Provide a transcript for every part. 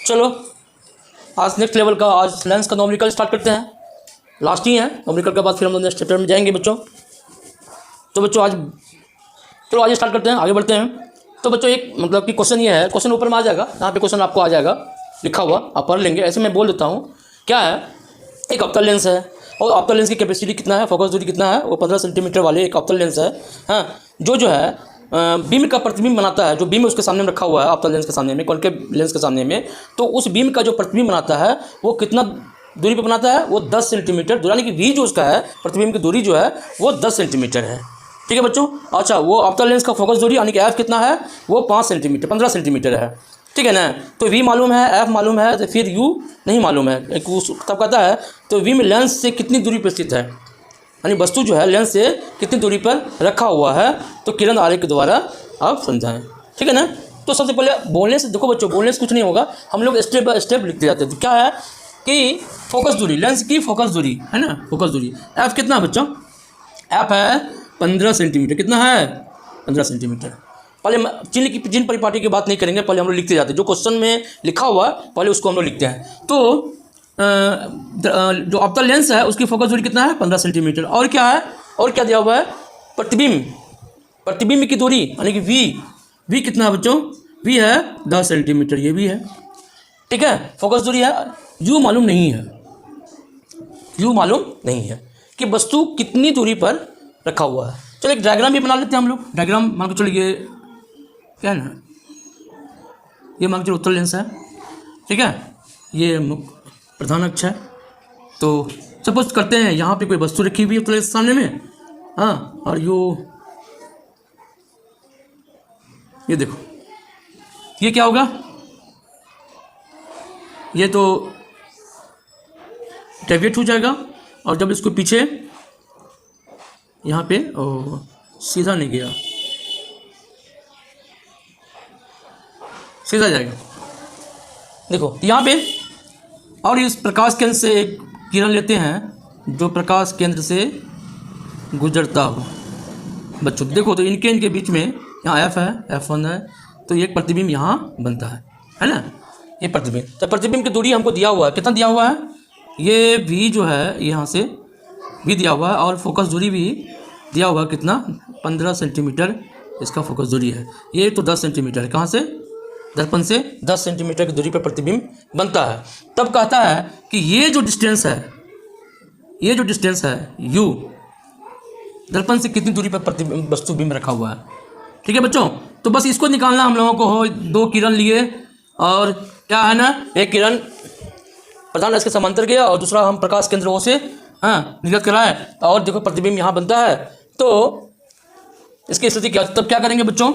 चलो आज next level का, आज लेंस का नॉमेरिकल स्टार्ट करते हैं। लास्ट ही है नॉमेरिकल के बाद फिर हम लोग नेक्स्ट चैप्टर में जाएंगे बच्चों। तो बच्चों आज चलो आज स्टार्ट करते हैं, आगे बढ़ते हैं। तो बच्चों एक मतलब कि क्वेश्चन ये है, क्वेश्चन ऊपर में आ जाएगा, यहाँ पे क्वेश्चन आपको आ जाएगा लिखा हुआ, आप पढ़ लेंगे। ऐसे मैं बोल देता हूँ क्या है। एक अवतल लेंस है और अवतल लेंस की कैपेसिटी कितना है, फोकस दूरी कितना है, वो 15 सेंटीमीटर वाले एक अवतल लेंस है। हाँ, जो है बीम का प्रतिबिंब बनाता है, जो बीम उसके सामने में रखा हुआ है अवतल लेंस के सामने में, कॉन्केव लेंस के सामने में, तो उस बीम का जो प्रतिबिंब बनाता है वो कितना दूरी पे बनाता है, वो 10 सेंटीमीटर दूर, यानी कि वी जो उसका है प्रतिबिंब की दूरी जो है वो 10 सेंटीमीटर है। ठीक है बच्चों। अच्छा, वो अवतल लेंस का फोकस दूरी यानी कि एफ कितना है, वो 5 सेंटीमीटर 15 सेंटीमीटर है। ठीक है ना। तो वी मालूम है, एफ मालूम है, तो फिर यू नहीं मालूम है। तब कहता है तो वी में लेंस से कितनी दूरी पर स्थित है, यानी वस्तु जो है लेंस से कितनी दूरी पर रखा हुआ है, तो किरण आरेख के द्वारा आप समझाएं। ठीक है ना। तो सबसे पहले बोलने से देखो बच्चों, बोलने से कुछ नहीं होगा, हम लोग स्टेप बाय स्टेप लिखते जाते हैं। तो क्या है कि फोकस दूरी, लेंस की फोकस दूरी है ना, फोकस दूरी एफ कितना है बच्चों, एफ है 15 सेंटीमीटर। कितना है, 15 सेंटीमीटर। पहले जिन परिपाटी की बात नहीं करेंगे, पहले हम लोग लिखते जाते हैं, जो क्वेश्चन में लिखा हुआ पहले उसको हम लोग लिखते हैं। तो जो अवतल लेंस है उसकी फोकस दूरी कितना है, 15 सेंटीमीटर। और क्या है, और क्या दिया हुआ है, प्रतिबिंब की दूरी यानी कि वी कितना है बच्चों, वी है 10 सेंटीमीटर, ये भी है। ठीक है, फोकस दूरी है। यू मालूम नहीं है, यू मालूम नहीं है कि वस्तु कितनी दूरी पर रखा हुआ है। चलो एक डायग्राम भी बना लेते हैं हम लोग। डायग्राम मान के चलो, ये क्या है ना, ये मान के चलो उत्तल लेंस है। ठीक है, ये प्रधान अक्ष है। तो सपोज करते हैं यहाँ पे कोई वस्तु रखी हुई है उत्तल लेंस के सामने में। हाँ, और ये देखो, ये क्या होगा, ये तो डेविएट हो जाएगा, और जब इसको पीछे यहाँ पे सीधा नहीं गया, सीधा जाएगा। देखो यहाँ पे, और इस प्रकाश केंद्र से एक किरण लेते हैं जो प्रकाश केंद्र से गुजरता हो। बच्चों देखो, तो इनके बीच में यहाँ एफ है, F1 है, तो एक प्रतिबिंब यहाँ बनता है ना, ये प्रतिबिंब। तो प्रतिबिंब की दूरी हमको दिया हुआ है, कितना दिया हुआ है, ये भी जो है यहाँ से भी दिया हुआ है, और फोकस दूरी भी दिया हुआ है कितना, 15 सेंटीमीटर इसका फोकस दूरी है। ये तो 10 सेंटीमीटर, कहाँ से, दर्पण से 10 सेंटीमीटर की दूरी पर प्रतिबिंब बनता है। तब कहता है कि ये जो डिस्टेंस है यू, दर्पण से कितनी दूरी पर प्रतिबिंब वस्तु बिंब रखा हुआ है। ठीक है बच्चों। तो बस इसको निकालना हम लोगों को हो। दो किरण लिए, और क्या है ना, एक किरण प्रधान इसके समांतर गया और दूसरा हम प्रकाश केंद्र से निर्गत कराए, और देखो प्रतिबिंब यहाँ बनता है। तो इसकी स्थिति क्या, तब क्या करेंगे बच्चों,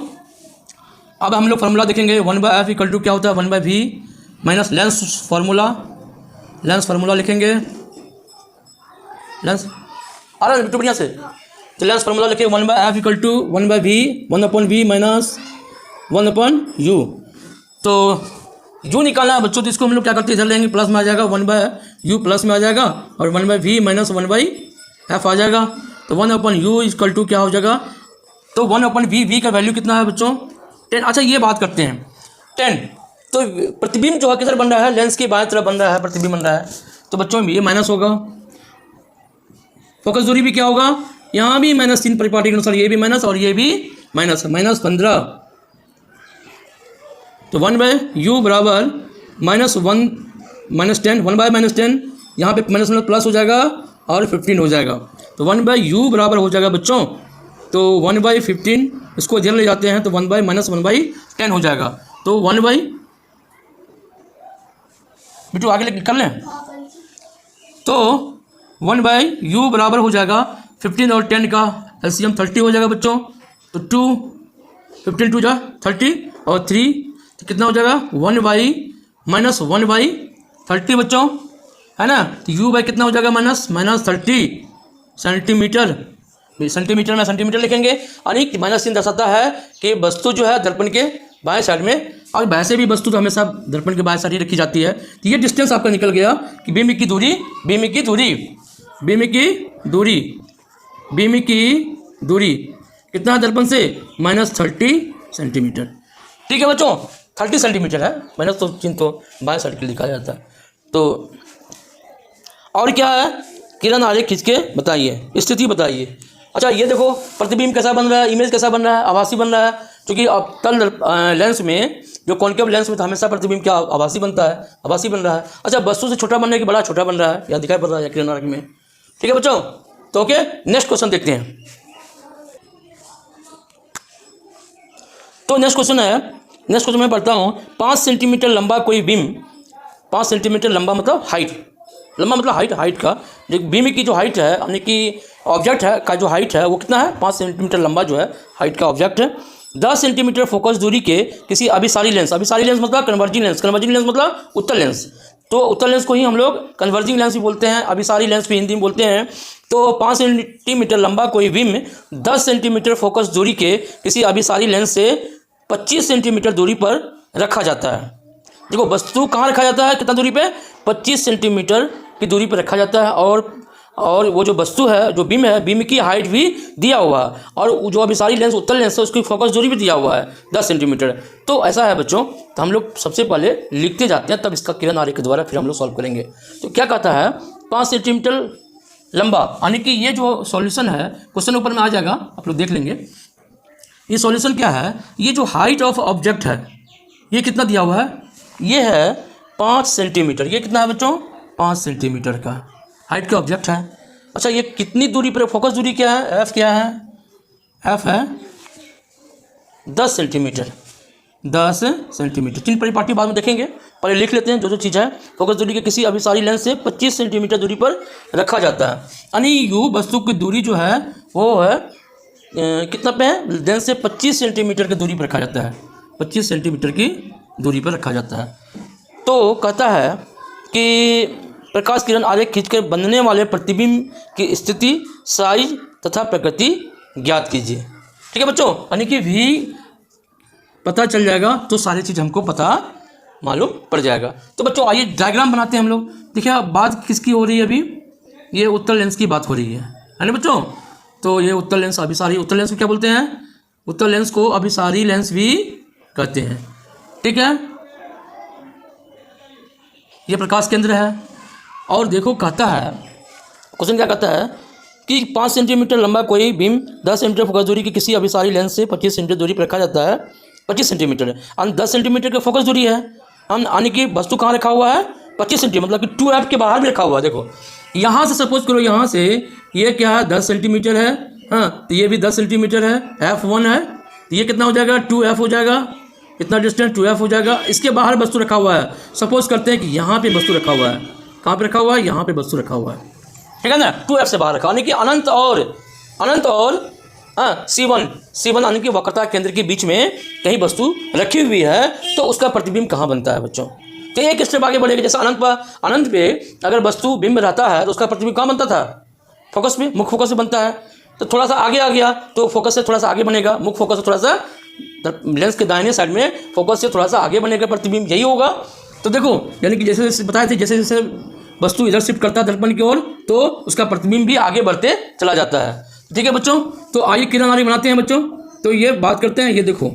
अब हम लोग फार्मूला देखेंगे। 1/f इक्वल टू क्या होता है, 1/v माइनस लेंस फार्मूला लिखेंगे। लेंस आ रहा है बढ़िया से, तो लेंस फार्मूला लिखे 1/f equal to 1/v 1/v minus 1/u। तो u निकालना है बच्चों, तो इसको हम लोग क्या करते हैं, इधर लेंगे, प्लस में आ जाएगा, 1/u प्लस में आ जाएगा, और 1/v माइनस 1/f आ जाएगा। तो 1/u इक्वल टू क्या हो जाएगा, तो 1/v का वैल्यू कितना है बच्चों, 10। अच्छा ये बात करते हैं 10। तो प्रतिबिंब जो है किधर बन रहा है, लेंस के बाएं तरफ बन रहा है, प्रतिबिंब बन रहा है। तो बच्चों ये माइनस होगा, फोकस दूरी भी क्या होगा, यहाँ भी माइनस, 3 परिपाटी के अनुसार ये भी माइनस और ये भी माइनस, -15। तो 1/u बराबर -1 -10, 1/-10, यहाँ पे माइनस प्लस हो जाएगा और 15 हो जाएगा। तो 1/u बराबर हो जाएगा बच्चों, तो 1/15 इसको इधर ले जाते हैं, तो 1/-1/10 हो जाएगा। तो 1/, बिट्टू आगे कर लें, तो 1/u बराबर हो जाएगा 15 और 10 का एलसीएम 30 हो जाएगा बच्चों। तो 2 15 2 जा 30 और 3 तो कितना हो जाएगा, 1/-1/30 बच्चों, है ना। तो u बाई कितना हो जाएगा, -30 सेंटीमीटर। सेंटीमीटर में सेंटीमीटर लिखेंगे, यानी -3 दर्शाता है कि वस्तु जो है दर्पण के बाएं साइड में, और वैसे भी वस्तु तो हमेशा दर्पण के बाएं साइड ही रखी जाती है। तो ये डिस्टेंस आपका निकल गया कि बीम की दूरी कितना है दर्पण से, -30 सेंटीमीटर। ठीक है बच्चों, 30 सेंटीमीटर है, मैंने तो चिन्ह तो बाएं साइड के लिए लिखा जाता है। तो और क्या है, किरण आरेख खींच के बताइए, स्थिति बताइए। अच्छा ये देखो प्रतिबिंब कैसा बन रहा है, इमेज कैसा बन रहा है, आभासी बन रहा है, क्योंकि अवतल लेंस में, जो कॉन्केव लेंस में तो हमेशा प्रतिबिंब क्या आभासी बनता है, आभासी बन रहा है। अच्छा वस्तु से छोटा बनने के बड़ा छोटा बन रहा है, या दिखाई पड़ रहा है किरण आरेख में। ठीक है बच्चों, तो ओके नेक्स्ट क्वेश्चन देखते हैं। तो नेक्स्ट क्वेश्चन मैं पढ़ता हूँ। 5 सेंटीमीटर लंबा कोई बीम, 5 सेंटीमीटर लंबा मतलब हाइट, लंबा मतलब हाइट का, जो बीम की जो हाइट है, यानी कि ऑब्जेक्ट है का जो हाइट है वो कितना है, 5 सेंटीमीटर लंबा जो है हाइट का ऑब्जेक्ट है। 10 सेंटीमीटर फोकस दूरी के किसी अभिसारी लेंस, अभिसारी लेंस मतलब कन्वर्जिंग लेंस, कन्वर्जिंग लेंस मतलब उत्तल लेंस, तो उत्तल लेंस को ही हम लोग कन्वर्जिंग लेंस भी बोलते हैं, अभिसारी लेंस भी हिंदी में बोलते हैं। तो 5 सेंटीमीटर लंबा कोई बीम 10 सेंटीमीटर फोकस दूरी के किसी अभिसारी लेंस से 25 सेंटीमीटर दूरी पर रखा जाता है। देखो वस्तु कहाँ रखा जाता है, कितना दूरी पे, 25 सेंटीमीटर की दूरी पर रखा जाता है, और वो जो वस्तु है, जो बीम है, बीम की हाइट भी दिया हुआ है, और जो अभिसारी लेंस उत्तल लेंस है उसकी फोकस दूरी भी दिया हुआ है 10 सेंटीमीटर। तो ऐसा है बच्चों, तो हम लोग सबसे पहले लिखते जाते हैं, तब इसका किरण आरेख के द्वारा फिर हम लोग सॉल्व करेंगे। तो क्या कहता है, 5 सेंटीमीटर लंबा, यानी कि ये जो सॉल्यूशन है, क्वेश्चन ऊपर में आ जाएगा, आप लोग देख लेंगे। ये सॉल्यूशन क्या है, ये जो हाइट ऑफ ऑब्जेक्ट है ये कितना दिया हुआ है, ये है 5 सेंटीमीटर। ये कितना है बच्चों, 5 सेंटीमीटर का हाइट का ऑब्जेक्ट है। अच्छा ये कितनी दूरी पर, फोकस दूरी क्या है, एफ क्या है, एफ है 10 सेंटीमीटर, 10 सेंटीमीटर। तीन परिपाटी बाद में देखेंगे, पहले लिख लेते हैं जो चीज़ है। फोकस दूरी के किसी अभिसारी लेंस से 25 सेंटीमीटर दूरी पर रखा जाता है, यानी यू वस्तु की दूरी जो है वो है कितना पे है, लेंस से 25 सेंटीमीटर की दूरी पर रखा जाता है, 25 सेंटीमीटर की दूरी पर रखा जाता है। तो कहता है कि प्रकाश किरण आरेख खींचकर बनने वाले प्रतिबिंब की स्थिति, साइज तथा प्रकृति ज्ञात कीजिए। ठीक है बच्चों, यानी कि भी पता चल जाएगा तो सारी चीज़ हमको पता मालूम पड़ जाएगा। तो बच्चों आइए डायग्राम बनाते हैं हम लोग। देखिए अब बात किसकी हो रही है, अभी ये उत्तल लेंस की बात हो रही है ना बच्चों। तो ये उत्तल लेंस, अभिसारी, उत्तल लेंस को क्या बोलते हैं, उत्तल लेंस को अभिसारी लेंस भी कहते हैं। ठीक है, ये प्रकाश केंद्र है। और देखो कहता है, क्वेश्चन क्या कहता है कि 5 सेंटीमीटर लंबा कोई बीम 10 सेंटीमीटर फोकस दूरी की किसी अभिसारी लेंस से 25 सेंटीमीटर दूरी पर रखा जाता है, 25 सेंटीमीटर, 10 सेंटीमीटर की फोकस दूरी है, हम यानी कि वस्तु कहाँ रखा हुआ है, 25 सेंटीमीटर, मतलब कि 2F के बाहर भी रखा हुआ है। देखो यहाँ से सपोज करो, यहाँ से ये क्या है 10 सेंटीमीटर है, हाँ तो ये भी 10 सेंटीमीटर है, F1 है, तो ये कितना हो जाएगा 2F हो जाएगा, इतना डिस्टेंस 2F हो जाएगा। इसके बाहर वस्तु रखा हुआ है, सपोज करते हैं कि यहाँ पे वस्तु रखा हुआ है, कहाँ पे रखा हुआ है, यहाँ पे वस्तु रखा हुआ है, ठीक है ना, 2F से बाहर रखा, यानी कि अनंत और हाँ C1 यानी कि वक्रता केंद्र के बीच में कहीं वस्तु रखी हुई है, तो उसका प्रतिबिंब कहाँ बनता है बच्चों। तो एक स्टेप आगे बढ़ेगा, जैसे अनंत पे अगर वस्तु बिंब रहता है तो उसका प्रतिबिंब कहाँ बनता था, फोकस में, मुख्य फोकस से बनता है। तो थोड़ा सा आगे आ गया तो फोकस से थोड़ा सा आगे बनेगा, मुख्य फोकस से थोड़ा सा लेंस के दाहिने साइड में फोकस से थोड़ा सा आगे बनेगा प्रतिबिंब, यही होगा। तो देखो यानी कि जैसे जैसे बताए थे, जैसे जैसे वस्तु इधर शिफ्ट करता है दर्पण की ओर, तो उसका प्रतिबिंब भी आगे बढ़ते चला जाता है। ठीक है बच्चों, तो आइए किरण आरेख बनाते हैं बच्चों। तो ये बात करते हैं, ये देखो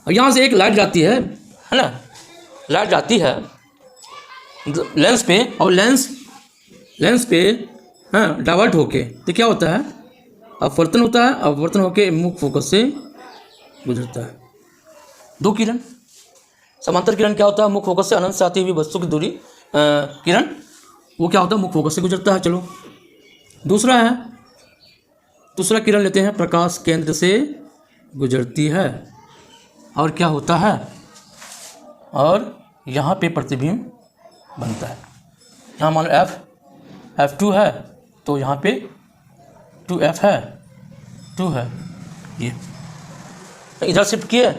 यहाँ से एक लाइट जाती है ना, लाइट जाती है लेंस पे, और लेंस पे हाँ डाइवर्ट होके, तो क्या होता है, अपवर्तन होता है, अपवर्तन होके मुख्य फोकस से गुजरता है। दो किरण, समांतर किरण क्या होता है, मुख्य फोकस से अनंत से आती हुई वस्तु की दूरी किरण, वो क्या होता है, मुख्य फोकस से गुजरता है। चलो दूसरा किरण लेते हैं, प्रकाश केंद्र से गुजरती है, और क्या होता है, और यहाँ पे प्रतिबिंब बनता है। यहाँ मान लो F2 है, तो यहाँ पे 2F है, 2 है, ये इधर शिफ्ट किए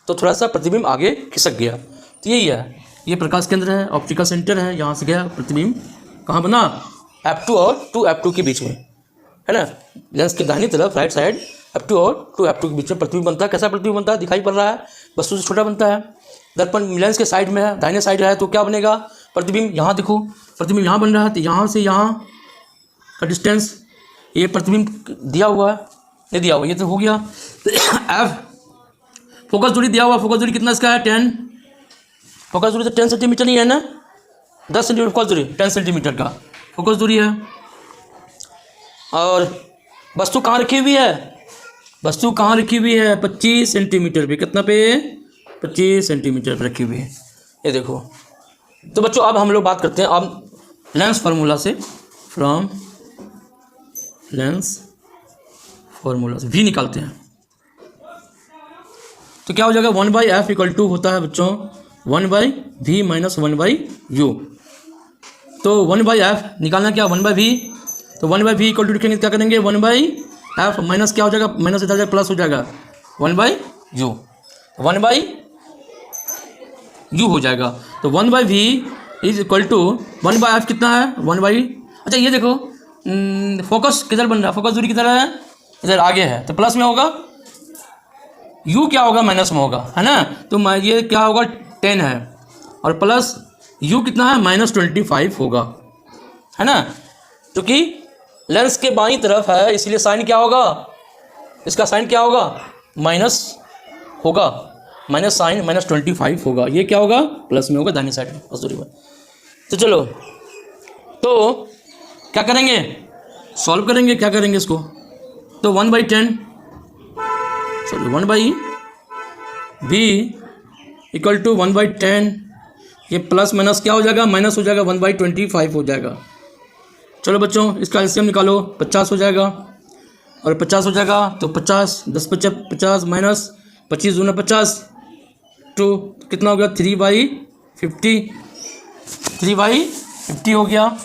तो थोड़ा सा प्रतिबिंब आगे खिसक गया। तो यही है, ये प्रकाश केंद्र है, ऑप्टिकल सेंटर है, यहाँ से गया प्रतिबिंब कहाँ बना, F2 और 2F2 के बीच में, है ना, लेंस की दाहिनी तरफ राइट साइड F2 और 2F2 के बीच में प्रतिबिंब बनता है। कैसा प्रतिबिंब बनता है, दिखाई पड़ रहा है, वस्तु से छोटा बनता है, दर्पण लेंस के साइड में है, दाहिने साइड है, तो क्या बनेगा प्रतिबिंब, यहाँ देखो प्रतिबिंब यहाँ बन रहा है, तो यहाँ से यहाँ का डिस्टेंस, ये प्रतिबिंब दिया हुआ है, नहीं दिया हुआ, ये तो हो गया फोकस दूरी दिया हुआ, फोकस दूरी कितना इसका है 10, फोकस दूरी तो 10 सेंटीमीटर ही है ना, 10 सेंटीमीटर फोकस दूरी, 10 सेंटीमीटर का फोकस दूरी है। और वस्तु कहाँ रखी हुई है, वस्तु कहाँ रखी हुई है 25 सेंटीमीटर पे, कितना पे 25 सेंटीमीटर पे रखी हुई है, ये देखो। तो बच्चों अब हम लोग बात करते हैं अब लेंस फार्मूला से, फ्रॉम लेंस फार्मूला से v निकालते हैं। तो क्या हो जाएगा 1/f इक्वल टू होता है बच्चों 1/v माइनस 1/u। तो 1/f निकालना क्या 1/v, तो 1/v इक्वल टू लिखेंगे क्या करेंगे 1/f माइनस क्या हो जाएगा, माइनस इधर जाएगा प्लस हो जाएगा 1/u, 1/u हो जाएगा। तो 1/v is equal to 1/f कितना है 1/, अच्छा ये देखो फोकस किधर बन रहा है, फोकस दूरी किधर है, इधर आगे है, तो प्लस में होगा, u क्या होगा माइनस में होगा, है ना। तो ये क्या होगा 10 है और प्लस u कितना है -25 होगा, है ना। क्योंकि लेंस के बाईं तरफ है इसलिए साइन क्या होगा, इसका साइन क्या होगा माइनस होगा, माइनस साइन -25 होगा, ये क्या होगा प्लस में होगा दाहिनी साइड में फोकस दूरी पर। तो चलो तो क्या करेंगे, सॉल्व करेंगे, क्या करेंगे इसको, तो 1/10 सॉरी 1/v इक्वल टू 1/10, ये प्लस माइनस क्या हो जाएगा माइनस हो जाएगा 1/25 हो जाएगा। चलो बच्चों इसका एलसीएम निकालो, 50 हो जाएगा और 50 हो जाएगा तो 50 10 50 माइनस 25 दूना 50 टू कितना हो गया 3/50, 3/50 हो गया।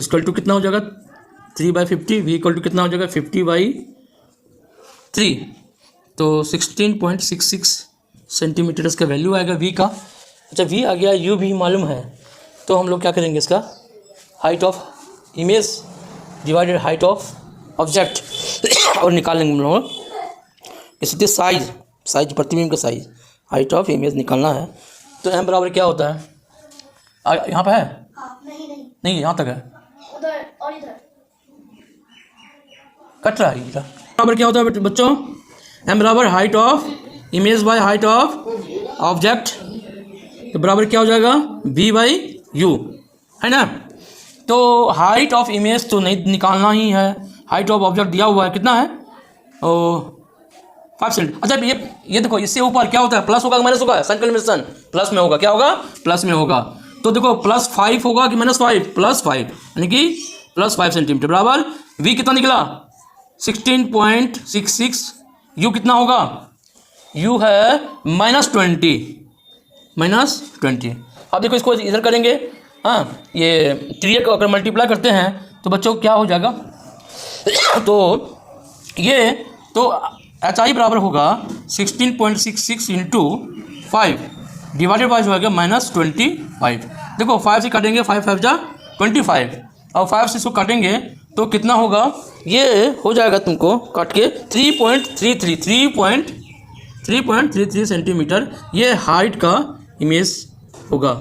इक्वल टू कितना हो जाएगा 3/50, v इक्वल टू कितना हो जाएगा 50/3, तो 16.66 सेंटीमीटर इसका वैल्यू आएगा v का। अच्छा v आ गया, u भी मालूम है, तो हम लोग क्या करेंगे इसका height of image divided height of object और निकालेंगे हम लोग इससे साइज, साइज प्रतिबिंब का साइज, हाइट ऑफ इमेज निकालना है। तो m बराबर क्या होता है, यहाँ पे है नहीं यहाँ तक है, उधर और इधर कट रहा है, बराबर क्या होता है बच्चों m बराबर height of image by height of object, तो बराबर क्या हो जाएगा v/u, है ना। तो हाइट ऑफ इमेज तो नहीं निकालना ही है, हाइट ऑफ ऑब्जेक्ट दिया हुआ है कितना है 5 सेंट। अच्छा ये देखो इससे ऊपर क्या होता है प्लस होगा माइनस होगा, साइन कन्वेंशन प्लस में होगा, क्या होगा प्लस में होगा। तो देखो +5 होगा कि -5, +5 यानी कि +5 सेंटीमीटर बराबर v कितना निकला 16.66, u कितना होगा, u है -20। अब देखो इसको इधर करेंगे, हाँ ये 3 को अगर मल्टीप्लाई करते हैं तो बच्चों क्या हो जाएगा तो ये तो HI बराबर होगा 16.66 इंटू 5 डिवाइडेड बाय जो है -25। देखो 5 से काटेंगे 5 5 जा 25 और 5 से इसको काटेंगे तो कितना होगा, ये हो जाएगा तुमको काट के 3.33 सेंटीमीटर ये हाइट का इमेज होगा,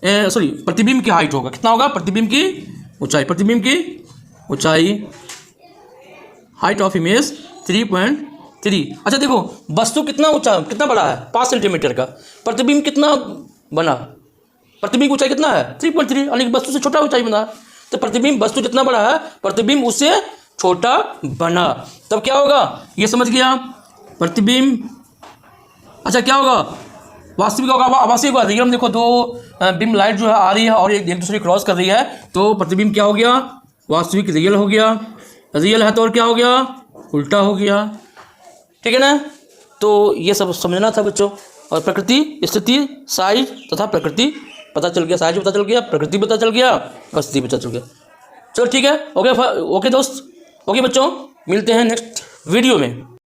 सॉरी प्रतिबिंब की हाइट होगा, कितना होगा प्रतिबिंब की ऊंचाई, प्रतिबिंब की ऊंचाई हाइट ऑफ इमेज 3.3। अच्छा देखो वस्तु कितना ऊंचा कितना बड़ा है 5 सेंटीमीटर का, प्रतिबिंब कितना बना, प्रतिबिंब ऊंचाई कितना है 3.3 यानी वस्तु से छोटा ऊंचाई बना, तो प्रतिबिंब वस्तु जितना बड़ा है प्रतिबिंब उससे छोटा बना, तब क्या होगा ये समझ गया प्रतिबिंब। अच्छा क्या होगा वास्तविक होगा आभासी होगा, रियल में देखो दो बिंब लाइट जो है आ रही है और एक दूसरे क्रॉस कर रही है, तो प्रतिबिंब क्या हो गया वास्तविक रियल हो गया, रियल है तो और क्या हो गया उल्टा हो गया, ठीक है ना। तो ये सब समझना था बच्चों, और प्रकृति स्थिति साइज तथा प्रकृति पता चल गया, साइज पता चल गया, प्रकृति पता चल गया और स्थिति पता चल गया। चलो ठीक है, ओके दोस्त, ओके बच्चों, मिलते हैं नेक्स्ट वीडियो में।